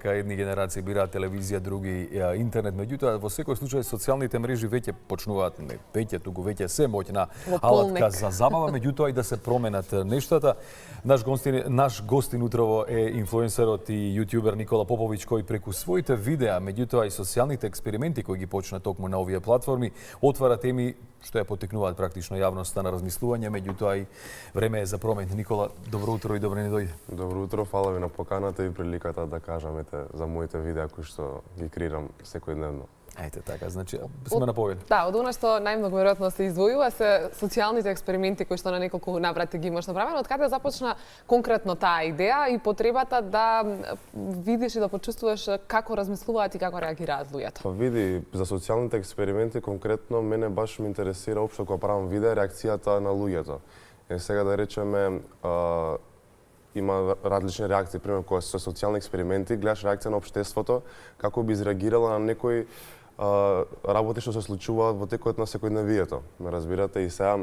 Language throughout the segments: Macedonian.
Едни генерации бираат телевизија, други интернет, меѓутоа во секој случај социјалните мрежи веќе почнуваат, веќе се моќна алатка за забава, меѓутоа и да се променат нештата. Наш гостин утрово е инфлуенсерот и јутјубер Никола Поповиќ, кој преку своите видеа, меѓутоа и социјалните експерименти кои ги почна токму на овие платформи, отвара теми што ја потекнуваат практично јавноста на размислување, меѓутоа и време е за промени. Никола, добро утро и добре ни дојде. Добро утро, фала ви на поканата и приликата да кажамете за моите видеа кои што ги креирам секојдневно. Ајде така, значи сме на повели. Да, од она што најмногу веројатно се издвојува се социјалните експерименти кои што на неколку наврати ги имаш направено. Од каде започна конкретно таа идеја и потребата да видиш и да почувствуваш како размислуваат и како реагираат луѓето? Па види, за социјалните експерименти конкретно мене баш ме интересира општо кога правам видеа реакцијата на луѓето. Сега да речеме има различни реакции, пример кога со социјални експерименти гледаш реакција на општеството, како би изреагирала на некој работи што се случуваат во текот на секојдневието. Ме разбирате, и сега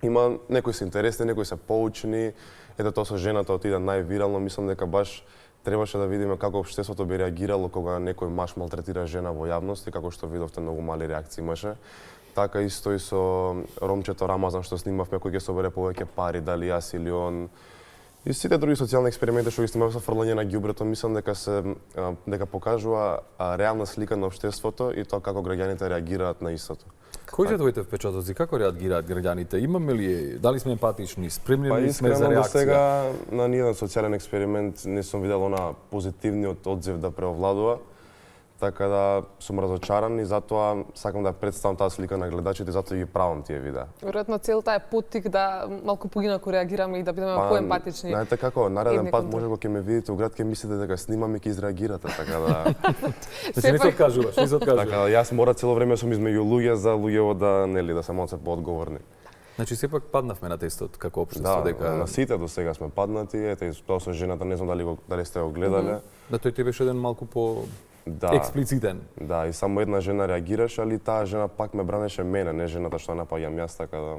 има некои се интересни, некои се поучни. Ето тоа со жената отиде највирално, мислам дека баш требаше да видиме како општеството би реагирало кога некој маж малтретира жена во јавност и како што видовте многу мали реакции имаше. Така исто и со ромчето Рамазан што снимавме, кој ќе собере повеќе пари, дали јас или он. И сите други социјални експерименти што ги снимавме со фрлање на ѓубрето, мислам дека покажува реална слика на општеството и тоа како граѓаните реагираат на истото. Кои се твоите впечатоци? Како реагираат граѓаните? Имаме ли, дали сме емпатични, спремни ли сме за реакција? До сега на ниеден социјален експеримент не сум видел она позитивниот одзив да преовладува. Така да сум разочаран и затоа сакам да представам таа слика на гледачите и затоа ги правам тие видеа. Веројатно целта е поттик да малку поинаку реагираме и да бидеме поемпатични. Знаете како, нареден пат може кога ќе ме видите у град ќе мислите дека снимам и ќе изреагирате, така да. Значи не се откажуваш, не се откажуваш. Така да јас мора цело време сум измеѓу луѓе за луѓево да се малце поодговорни. Значи сепак паднавме на тестот како општество дека на сите до сега сме паднати, ете тоа со жената не знам дали сте го гледале. Да, тој ти беше еден малку по експлицитен. Да, и само една жена реагираше, али таа жена пак ме бранеше мене, не жената што напаѓам јас, така да.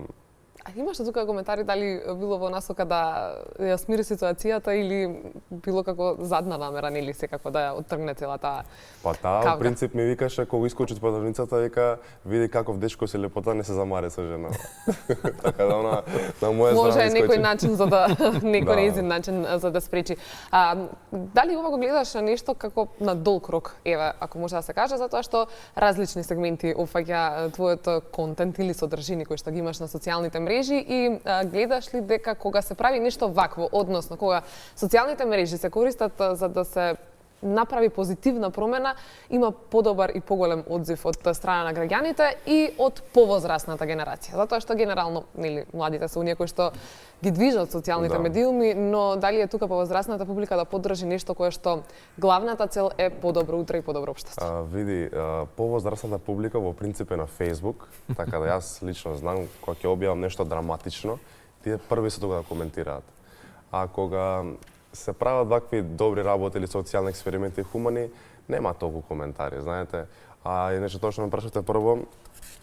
А имаше тука коментари дали било во насока да ја смири ситуацијата или било како задна намера, нели секако да ја оттргне целата. Па таа во принцип ми викаше кога искочи од продавницата, вика види каков дечко си лепота, не се замари со жена. Така да она на моја страна може искочи. некој начин за да некој неизин начин за да спречи. Дали ова го гледаш нешто како на долг рок, еве, ако може да се каже, затоа што различни сегменти опфаќа твојот контент или содржини кои што ги имаш на социјалните мрежи и гледаш ли дека кога се прави нешто вакво, односно кога социјалните мрежи се користат за да се направи позитивна промена, има подобар и поголем одзив од страна на граѓаните и од повозрасната генерација. Затоа што генерално, нели, младите се оние кои што ги движат социјалните медиуми, но дали е тука повозрасната публика да поддржи нешто кое што главната цел е подобро утро и подобро општество? Види, повозрасната публика во принцип е на Facebook, така да јас лично знам кога ќе објавам нешто драматично, тие први се тука да коментираат. А кога се прават вакви добри работи или социјални експерименти хумани, нема толку коментари, знаете. А и нешто тоа што ме прашавте прво,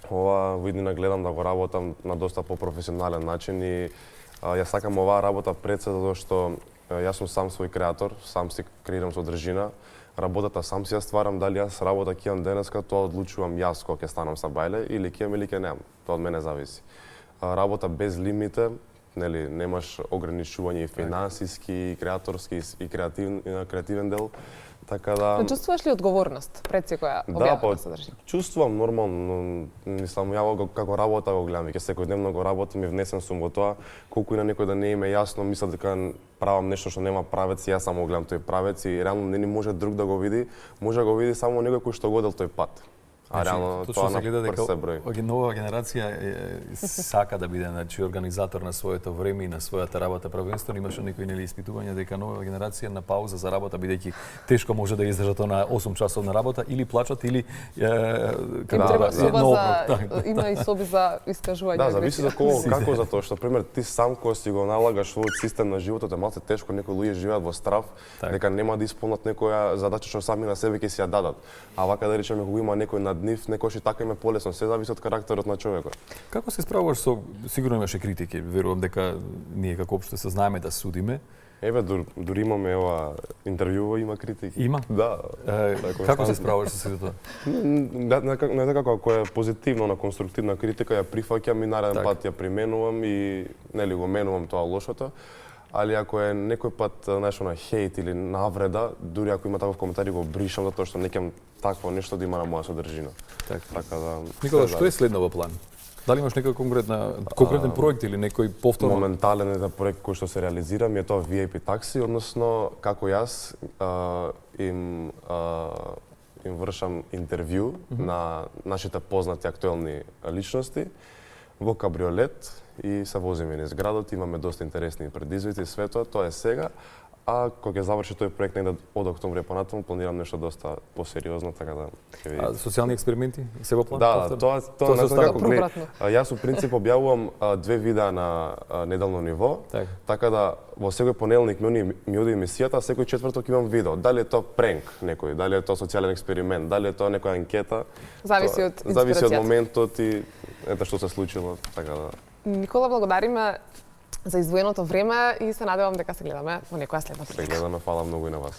ова во иднина гледам да го работам на доста по-професионален начин и јас сакам оваа работа пред се затоа што јас сум сам свој креатор, сам си креирам содржина, работата сам си ја стварам, дали јас работа ќе имам денеска, тоа одлучувам јас кога ќе станам са бајле или ќе имам или ќе немам. Тоа од мене зависи. Работа без лимите, нели, немаш ограничување и финансиски, и креаторски, и креативен дел. Така да чувствуваш ли одговорност пред секоја објава содржина? Чувствувам нормално, мислам ја како работа го гледам, ќе секојдневно го работам и внесен сум во тоа, колку и на некој да не име јасно, мисля дека правам нешто што нема правец, јас само го гледам тој правец и реално не може друг да го види, може да го види само некој кој што годел тој пат. А реално тоа на прст се брои. Нова генерација сака да биде организатор на своето време и на својата работа правенствено. Имаше некои нели испитувања дека нова генерација на пауза за работа бидејќи тешко може да издржат на 8 часовна работа или плачат или има и соби за искажување. Да, зависи за кого, како, затоа што пример ти сам кога си го налагаш својот систем на животот е малку тешко, некои луѓе живеат во страв дека нема да исполнат некоја задача што сами на себе ќе си ја дадат. А вака да речеме кога има некој над нив, некојаш и така им е полесно, се зависи од карактерот на човекот. Како се справуваш со, сигурно имаше критики, верувам дека ние како општество знаеме да судиме, Еве, дури имаме ова интервјуво, има критики. Има? Да. Како се справуваш со сето тоа? Некако, ако е позитивно на конструктивна критика, ја прифаќам и нареден пат ја применувам и нели го менувам тоа лошото. Али ако е некој пат нешто на хейт или навреда, дури ако има таков коментар, го бришам затоа што не ќе такво нешто да има на моја содржина. Така да. Никола, што е следно во план? Дали имаш некој конкретен проект или некој повторно? Моментален проект кој што се реализира ми е тоа VIP такси, односно како јас им вршам интервју на нашите познати актуелни личности во кабриолет и се возиме низ градот, имаме доста интересни предизвици, свето, тоа е сега. А кога ќе заврши тој проект негде од октомври понатаму, планирам нешто доста посериозно, така да ќе видите. Социјални експерименти се во план? Да, тоа не знам како гледа. Јас во принцип објавувам 2 видеа на неделно ниво, така да во секој понеделник ми оди емисијата, а секој четврток имам видео. Дали е тоа пренк некој, дали е тоа социјален експеримент, дали е тоа некоја анкета. Зависи од инспирацијата. Зависи од моментот и ето што се случило, така да. Никола, благодариме за издвоеното време и се надевам дека се гледаме во некоја следна прилика. Се гледаме, фала многу и на вас.